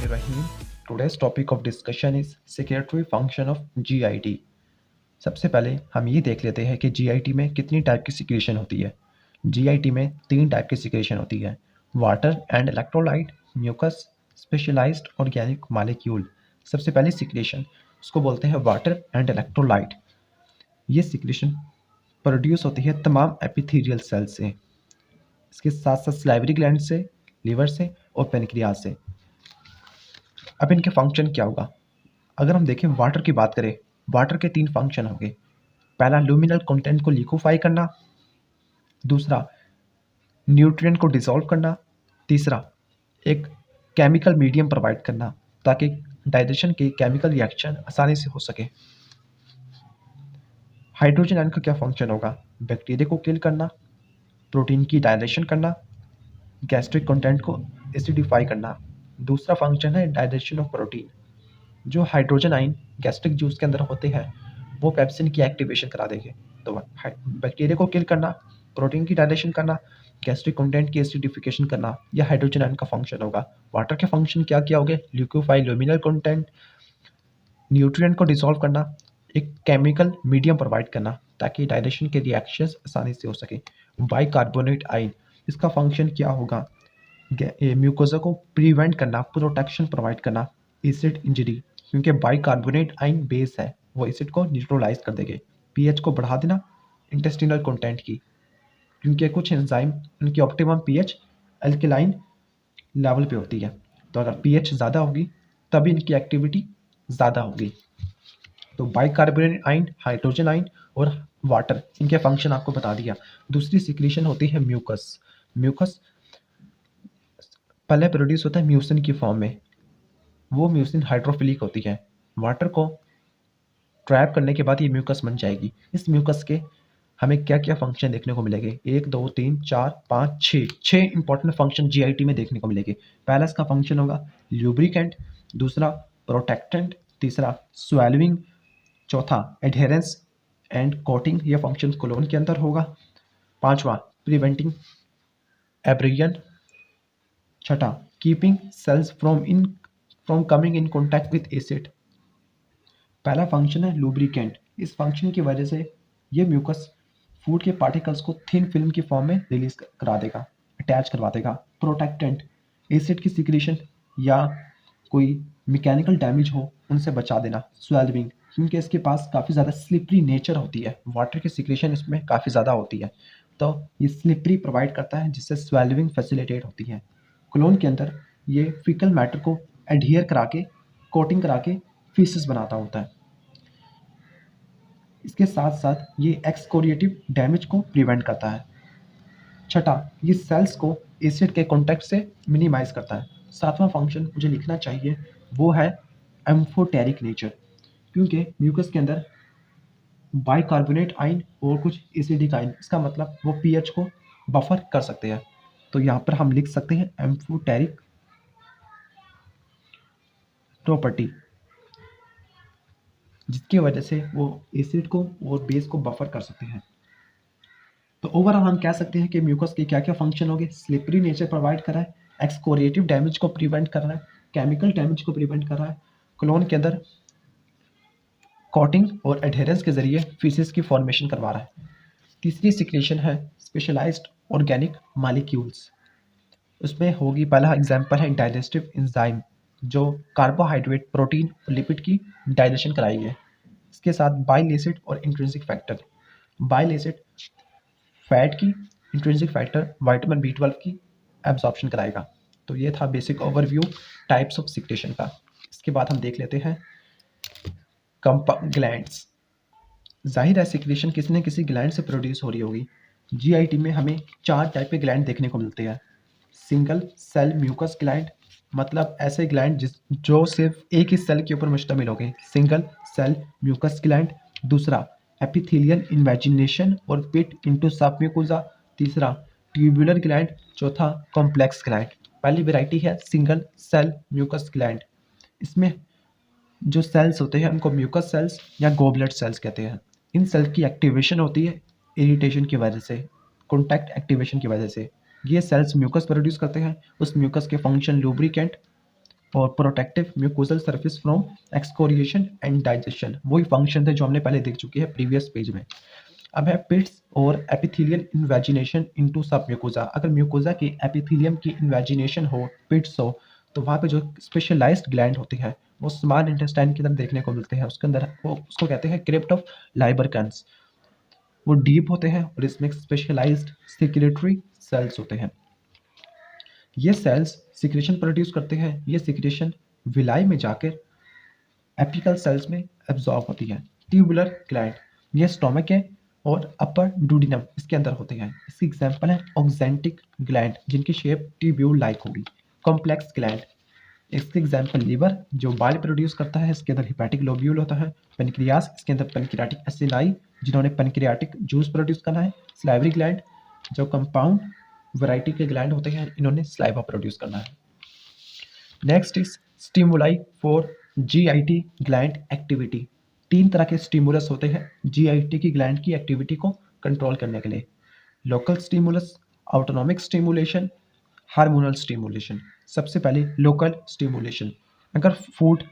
Bismillahirrahmanirrahim. Today's topic of discussion is secretory function of GIT. सबसे पहले हम ये देख लेते हैं कि GIT में कितनी टाइप की सिक्रेशन होती है। GIT में 3 टाइप की सिक्रेशन होती है, water and electrolyte, mucus, specialised organic molecule. सबसे पहले सिक्रेशन उसको बोलते हैं वाटर एंड इलेक्ट्रोलाइट। ये सिक्रेशन प्रोड्यूस होती है तमाम एपिथेलियल सेल से, इसके साथ साथ सलाइवरी ग्लैंड से, लीवर से और पेनक्रियाज से। अब इनके फंक्शन क्या होगा? अगर हम देखें वाटर की बात करें, वाटर के 3 फंक्शन होंगे। पहला लुमिनल कंटेंट को लिक्विफाई करना, दूसरा न्यूट्रिएंट को डिसॉल्व करना, तीसरा एक केमिकल मीडियम प्रोवाइड करना ताकि डाइजेशन के केमिकल रिएक्शन आसानी से हो सके। हाइड्रोजन आयन का क्या फंक्शन होगा? बैक्टीरिया को किल करना, प्रोटीन की डाइजेशन करना, गैस्ट्रिक कंटेंट को एसिडिफाई करना। दूसरा फंक्शन है डाइजेशन ऑफ प्रोटीन। जो हाइड्रोजन आयन गैस्ट्रिक जूस के अंदर होते हैं वो पेप्सिन की एक्टिवेशन करा देंगे। तो बैक्टीरिया को किल करना, प्रोटीन की डाइजेशन करना, गैस्ट्रिक कंटेंट की एसिडिफिकेशन करना, यह हाइड्रोजन आयन का फंक्शन होगा। वाटर के फंक्शन क्या क्या हो गए? लिक्विफाई लुमिनल कंटेंट, न्यूट्रिएंट को डिसॉल्व करना, एक केमिकल मीडियम प्रोवाइड करना ताकि डाइजेशन के रिएक्शंस आसानी से हो सके। बाइकार्बोनेट आयन, इसका फंक्शन क्या होगा? म्यूकोजा को प्रिवेंट करना, प्रोटेक्शन प्रोवाइड करना एसिड इंजरी, क्योंकि बाइकार्बोनेट आयन बेस है, वो एसिड को न्यूट्रलाइज कर देंगे। पीएच को बढ़ा देना इंटेस्टिनल कंटेंट की, क्योंकि कुछ एंजाइम उनकी ऑप्टिमम पीएच अल्कलाइन लेवल पे होती है, तो अगर पीएच ज़्यादा होगी तभी इनकी एक्टिविटी ज़्यादा होगी। तो बाइकार्बोनेट आयन, हाइड्रोजन आयन और वाटर, इनके फंक्शन आपको बता दिया। दूसरी सिक्रीशन होती है म्यूकस। म्यूकस पहले प्रोड्यूस होता है म्यूसिन की फॉर्म में, वो म्यूसिन हाइड्रोफिलिक होती है। वाटर को ट्रैप करने के बाद ये म्यूकस बन जाएगी। इस म्यूकस के हमें क्या क्या फंक्शन देखने को मिलेंगे? 1 2 3 4 5 6 इंपॉर्टेंट फंक्शन जीआईटी में देखने को मिलेंगे। पहला इसका फंक्शन होगा ल्यूब्रिकेंट, दूसरा प्रोटेक्टेंट, तीसरा स्वेलविंग, चौथा एडहेरेंस एंड कोटिंग, ये फंक्शन कोलोन के अंदर होगा। पांचवा प्रिवेंटिंग एब्रियन, छठा keeping cells from coming in contact with acid. पहला फंक्शन है लुब्रिकेंट। इस फंक्शन की वजह से ये म्यूकस फूड के पार्टिकल्स को थिन फिल्म की फॉर्म में रिलीज करा देगा, अटैच करवा देगा। प्रोटेक्टेंट, एसिड की सिक्रीशन या कोई मैकेनिकल डैमेज हो उनसे बचा देना। स्वेलविंग, क्योंकि इसके पास काफ़ी ज़्यादा स्लिपरी नेचर होती है, वाटर की सिक्रीशन इसमें काफ़ी ज़्यादा होती है, तो ये स्लिपरी प्रोवाइड करता है जिससे स्वेलविंग फैसिलिटेट होती है। क्लोन के अंदर ये फीकल मैटर को एडहियर करा के, कोटिंग करा के फीसेस बनाता होता है। इसके साथ साथ ये एक्सकोरिएटिव डैमेज को प्रिवेंट करता है। छठा, ये सेल्स को एसिड के कॉन्टैक्ट से मिनिमाइज करता है। सातवां फंक्शन मुझे लिखना चाहिए, वो है एम्फोटेरिक नेचर, क्योंकि म्यूकस के अंदर बाइकार्बोनेट आयन और कुछ एसिडिक आयन, इसका मतलब वो पीएच को बफर कर सकते हैं। तो यहाँ पर हम लिख सकते हैं एम्फोटेरिक प्रॉपर्टी, जिसकी वजह से वो एसिड को और बेस को बफर कर सकते हैं। तो ओवरऑल हम कह सकते हैं कि म्यूकस के क्या क्या फंक्शन होंगे? स्लिपरी नेचर प्रोवाइड कर रहा है, एक्सकोरिएटिव डैमेज को प्रिवेंट कर रहा है, केमिकल डैमेज को प्रिवेंट कर रहा है, क्लोन के अंदर कोटिंग और एडहेरेंस के जरिए फीसेस की फॉर्मेशन करवा रहा है। तीसरी सिक्रेशन है स्पेशलाइज्ड ऑर्गेनिक मॉलिक्यूल्स। उसमें होगी, पहला एग्जाम्पल है डाइजेस्टिव एंजाइम, जो कार्बोहाइड्रेट, प्रोटीन और लिपिड की डाइजेशन कराएगी। इसके साथ बाइल एसिड और intrinsic factor. Bile acid fat की, इंट्रिंसिक फैक्टर विटामिन B12 की एब्जॉर्प्शन कराएगा। तो ये था basic overview types of secretion का। इसके बाद हम देख लेते हैं ग्लैंड्स। जाहिर है सिक्रेशन किसी न किसी ग्लैंड से प्रोड्यूस हो रही होगी। जीआईटी में हमें 4 टाइप के ग्लैंड देखने को मिलते हैं। सिंगल सेल म्यूकस ग्लैंड, मतलब ऐसे ग्लैंड जो सिर्फ एक ही सेल के ऊपर मुश्तमिल हो गए, सिंगल सेल म्यूकस ग्लैंड। दूसरा एपिथेलियल इन्वेजिनेशन और पिट इनटू सबम्यूकोसा। तीसरा ट्यूबुलर ग्लैंड। चौथा कॉम्प्लेक्स ग्लैंड। पहली वैरायटी है सिंगल सेल म्यूकस ग्लैंड। इसमें जो सेल्स होते हैं उनको म्यूकस सेल्स या गोबलेट सेल्स कहते हैं। इन सेल्स की एक्टिवेशन होती है इरिटेशन की वजह से, कॉन्टैक्ट एक्टिवेशन की वजह से। ये सेल्स म्यूकस प्रोड्यूस करते हैं। उस म्यूकस के फंक्शन लुब्रिकेंट, और protective mucosal surface from excoriation and digestion, वही फंक्शन थे जो हमने पहले देख चुके हैं प्रीवियस पेज में। अब है पिट्स और एपिथेलियल इन्वेजिनेशन इनटू सब म्यूकोजा। अगर म्यूकोजा की एपिथेलियम की इन्वेजिनेशन हो, पिट्स हो, तो वहाँ पे जो स्पेशलाइज्ड ग्लैंड होती है वो स्मॉल इंटेस्टाइन की तरफ देखने को मिलते हैं। उसके अंदर वो उसको कहते हैं क्रिप्ट ऑफ लाइबरकन्स। वो डीप होते हैं और इसमें स्पेशलाइज्ड सिक्रेटरी सेल्स होते हैं। ये सेल्स सिक्रेशन प्रोड्यूस करते हैं। ये सिक्रेशन विलाई में जाकर एपिकल सेल्स में एब्जॉर्ब होती है। ट्यूबुलर ग्लैंड, ये स्टोमक है और अपर डुडिनम इसके अंदर होते हैं। इसकी एग्जांपल है ऑक्जेंटिक ग्लैंड जिनकी शेप ट्यूब्यूल लाइक होगी। कॉम्प्लेक्स ग्लैंड, इसके एग्जांपल लीवर जो बाइल प्रोड्यूस करता है, इसके अंदर हिपैटिक लोब्यूल होता है। पेनक्रियास, इसके अंदर पेनक्रियाटिक एसिलाई जिन्होंने पेनक्रियाटिक जूस प्रोड्यूस करना है। स्लाइवरी ग्लैंड जो कंपाउंड वैरायटी के ग्लैंड होते हैं, इन्होंने स्लाइवा प्रोड्यूस करना है। Next is stimuli for GIT gland activity. तीन तरह के स्टिमुलस होते हैं जीआईटी की ग्लैंड की एक्टिविटी को कंट्रोल करने के लिए। Local stimulus, autonomic stimulation, hormonal stimulation. सबसे पहले लोकल स्टिमुलेशन, अगर फूड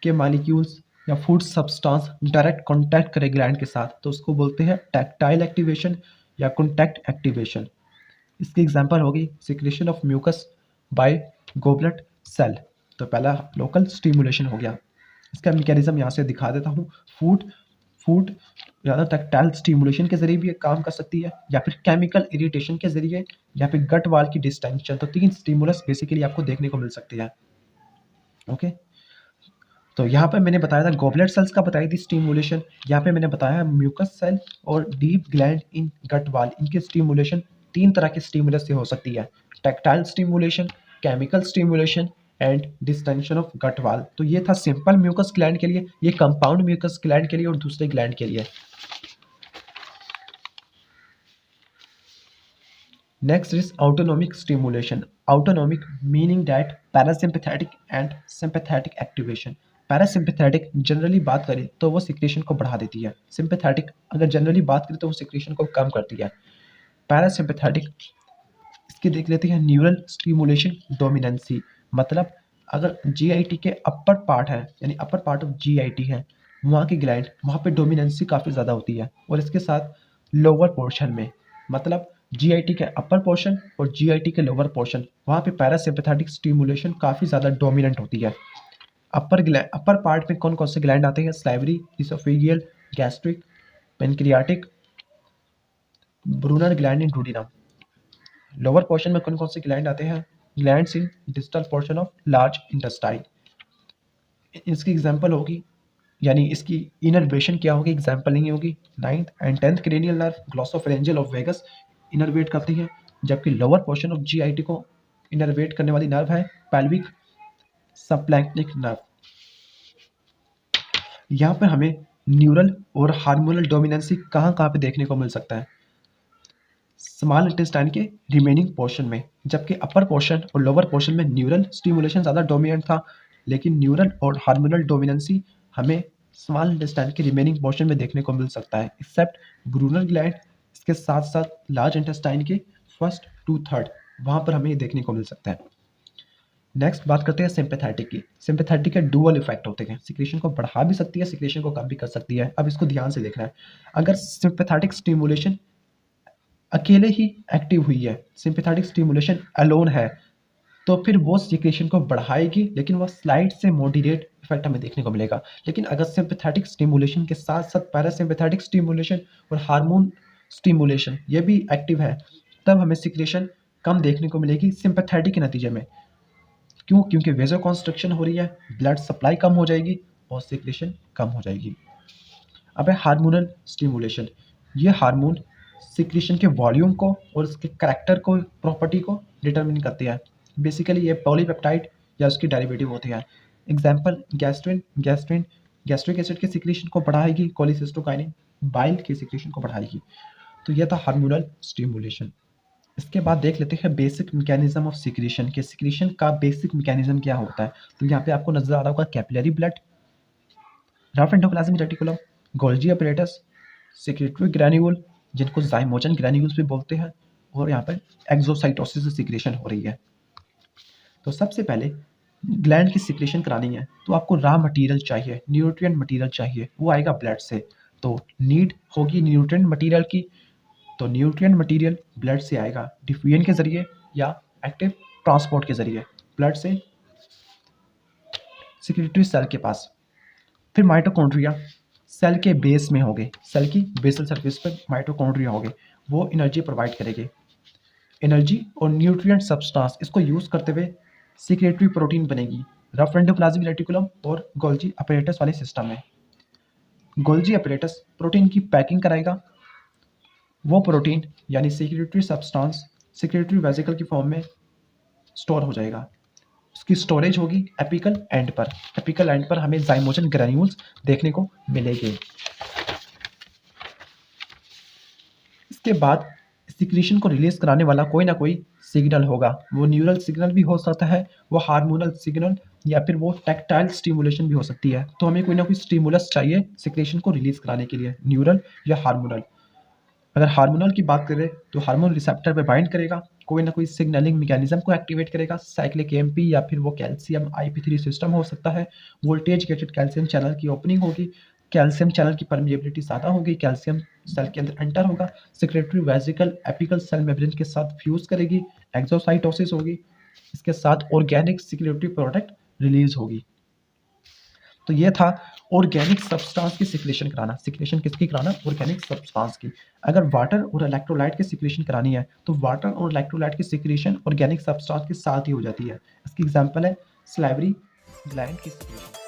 के मालिक्यूल्स या फूड सब्सटेंस डायरेक्ट कांटेक्ट करे ग्लैंड के साथ तो उसको बोलते हैं टैक्टाइल एक्टिवेशन या कॉन्टैक्ट एक्टिवेशन। इसकी एग्जांपल होगी secretion of mucus by goblet cell. तो पहला लोकल स्टिमुलेशन हो गया। इसका मैकेनिज्म यहाँ से दिखा देता हूँ। फूड फूड ज़्यादा टैक्टाइल स्टिमुलेशन के जरिए भी काम कर सकती है, या फिर केमिकल इरिटेशन के जरिए, या फिर गट वाल की डिस्टेंशन। तो तीन स्टिमुलस बेसिकली आपको देखने को मिल सकती है। ओके, तो यहाँ पर मैंने बताया था गॉबलेट सेल्स का बताई थी स्टिमुलेशन। यहाँ पे मैंने बताया म्यूकस सेल और डीप ग्लैंड इन गट वाल, इनके स्टिमुलेशन तीन तरह के स्टिमुलस से हो सकती है। Tactile stimulation, chemical stimulation and distension of gut wall. तो ये था सिंपल म्यूकस ग्लैंड के लिए, ये कंपाउंड म्यूकस ग्लैंड के लिए और दूसरे ग्लैंड के लिए। Next is autonomic stimulation. Autonomic meaning that parasympathetic and sympathetic activation. Parasympathetic generally बात करें तो वो सिक्रेशन को बढ़ा देती है। सिंपैथेटिक अगर जनरली बात करें तो वो सिक्रेशन को कम करती है। पैरासिम्पैथेटिक इसकी देख लेते हैं न्यूरल स्टिमुलेशन डोमिनेंसी। मतलब अगर जीआईटी के अपर पार्ट है, यानी अपर पार्ट ऑफ जीआईटी है, वहाँ की ग्लैंड वहाँ पे डोमिनेंसी काफ़ी ज़्यादा होती है। और इसके साथ लोअर पोर्शन में, मतलब जीआईटी के अपर पोर्शन और जीआईटी के लोअर पोर्शन, वहाँ पे पैरासिम्पैथेटिक स्टिमुलेशन काफ़ी ज़्यादा डोमिनेंट होती है। अपर पार्ट में कौन कौन से ग्लैंड आते हैं? Salivary, oesophageal, gastric, pancreatic, Brunner gland in duodenum. Lower portion में कौन कौन से ग्लैंड आते हैं? Glands in distal portion of large intestine. इसकी एग्जांपल होगी, यानी इसकी इनर्वेशन क्या होगी, एग्जांपल नहीं होगी। 9th and 10th cranial nerve glossopharyngeal of vagus innervate करती है, जबकि लोअर पोर्शन ऑफ जीआईटी को इनर्वेट करने वाली नर्व है पेल्विक सबक्लैंक्टिक नर्व। यहाँ पर हमें न्यूरल और हार्मोनल डोमिनेंसी कहाँ कहाँ पे देखने को मिल सकता है? स्मॉल इंटेस्टाइन के रिमेनिंग पोर्शन में, जबकि अपर पोर्शन और लोअर पोर्शन में न्यूरल स्टिमुलेशन ज़्यादा डोमिनेंट था, लेकिन न्यूरल और हार्मोनल डोमिनेंसी हमें स्मॉल इंटेस्टाइन के रिमेनिंग पोर्शन में देखने को मिल सकता है, एक्सेप्ट ब्रूनर ग्लैंड। इसके साथ साथ लार्ज इंटेस्टाइन के फर्स्ट 2/3 वहाँ पर हमें देखने को मिल सकता है। नेक्स्ट बात करते हैं सिंपैथेटिक की। सिंपैथेटिक के डुअल इफेक्ट होते हैं, सिक्रेशन को बढ़ा भी सकती है, सिक्रेशन को कम भी कर सकती है। अब इसको ध्यान से देखना है। अगर सिंपैथेटिक स्टिमुलेशन अकेले ही एक्टिव हुई है, सिंपैथेटिक स्टिमुलेशन अलोन है, तो फिर वो सिक्रेशन को बढ़ाएगी, लेकिन वह स्लाइड से मॉडरेट इफेक्ट हमें देखने को मिलेगा। लेकिन अगर सिंपैथेटिक स्टिमुलेशन के साथ साथ पैरासिम्पैथेटिक स्टिमुलेशन और हार्मोन स्टिमुलेशन ये भी एक्टिव है, तब हमें सिक्रेशन कम देखने को मिलेगी सिंपैथेटिक के नतीजे में। क्यों? क्योंकि वेजो कॉन्स्ट्रक्शन हो रही है, ब्लड सप्लाई कम हो जाएगी और सिक्रेशन कम हो जाएगी। अब है हार्मोनल स्टिमुलेशन। ये हार्मोन सिक्रेशन के वॉल्यूम को और उसके करैक्टर को, प्रॉपर्टी को डिटरमिन करती है। बेसिकली ये पॉलीपेप्टाइड या उसकी डेरिवेटिव होती है। Example gastrin gastrin gastric acid के सिक्रेशन को बढ़ाएगी, कोलिसिस्टोकाइनिन बाइल के सिक्रेशन को बढ़ाएगी। तो यह था हार्मोनल स्टिमुलेशन। इसके बाद देख लेते हैं बेसिक मैकेनिज्म ऑफ सिक्रेशन के। सिक्रेशन का बेसिक मैकेनिज्म क्या होता है? तो यहाँ पे आपको नजर आ रहा होगा capillary blood, rough endoplasmic reticulum, Golgi apparatus, secretory granule जिनको जाइमोजन ग्रैन्यूल्स भी बोलते हैं, और यहाँ पर एक्सोसाइटोसिस से सिक्रेशन हो रही है। तो सबसे पहले ग्लैंड की सिक्रेशन करानी है तो आपको रॉ मटेरियल चाहिए, न्यूट्रिएंट मटेरियल चाहिए, वो आएगा ब्लड से। तो नीड होगी न्यूट्रिएंट मटेरियल की, तो न्यूट्रिएंट मटेरियल ब्लड से आएगा डिफ्यूजन के ज़रिए या एक्टिव ट्रांसपोर्ट के ज़रिए ब्लड से सिक्रेटरी सेल के पास। फिर माइटोकॉन्ड्रिया सेल के बेस में होंगे, सेल की बेसल सरफेस पर माइटोकॉन्ड्रिया होंगे, वो एनर्जी प्रोवाइड करेंगे। एनर्जी और न्यूट्रिएंट सब्सटेंस इसको यूज़ करते हुए सिक्रेटरी प्रोटीन बनेगी रफ एंडोप्लाज्मिक रेटिकुलम और गोल्जी अपैरेटस वाले सिस्टम में। गोल्जी अपैरेटस प्रोटीन की पैकिंग कराएगा। वो प्रोटीन यानी सिक्रेटरी सब्सटेंस सिक्रेटरी वेसिकल की फॉर्म में स्टोर हो जाएगा। उसकी स्टोरेज होगी एपिकल एंड पर। एपिकल एंड पर हमें जाइमोजन ग्रैन्यूल्स देखने को मिलेंगे। इसके बाद सिक्रीशन को रिलीज कराने वाला कोई ना कोई सिग्नल होगा। वो न्यूरल सिग्नल भी हो सकता है, वो हार्मोनल सिग्नल, या फिर वो टैक्टाइल स्टिमुलेशन भी हो सकती है। तो हमें कोई ना कोई स्टिमुलस चाहिए सिक्रेशन को रिलीज कराने के लिए, न्यूरल या हार्मोनल। अगर हार्मोनल की बात करें तो हार्मोन रिसेप्टर पे बाइंड करेगा, कोई ना कोई सिग्नलिंग मैकेनिज्म को एक्टिवेट करेगा, साइक्लिक एएमपी या फिर वो कैल्शियम आईपी3 सिस्टम हो सकता है। वोल्टेज गेटेड कैल्शियम चैनल की ओपनिंग होगी, कैल्शियम चैनल की परमिएबिलिटी ज़्यादा होगी, कैल्शियम सेल के अंदर एंटर होगा, secretory vesicle apical cell membrane के साथ फ्यूज करेगी, एक्सोसाइटोसिस होगी, इसके साथ ऑर्गेनिक सिक्रेटरी प्रोडक्ट रिलीज होगी। तो ये था ऑर्गेनिक सब्सटेंस की सिक्रेशन कराना। सिक्रेशन किसकी कराना? ऑर्गेनिक सब्सटेंस की। अगर वाटर और इलेक्ट्रोलाइट की सिक्रेशन करानी है तो वाटर और इलेक्ट्रोलाइट की सिक्रेशन ऑर्गेनिक सब्सटेंस के साथ ही हो जाती है। इसकी एग्जांपल है स्लाइवरी ग्लैंड की सिक्रेशन।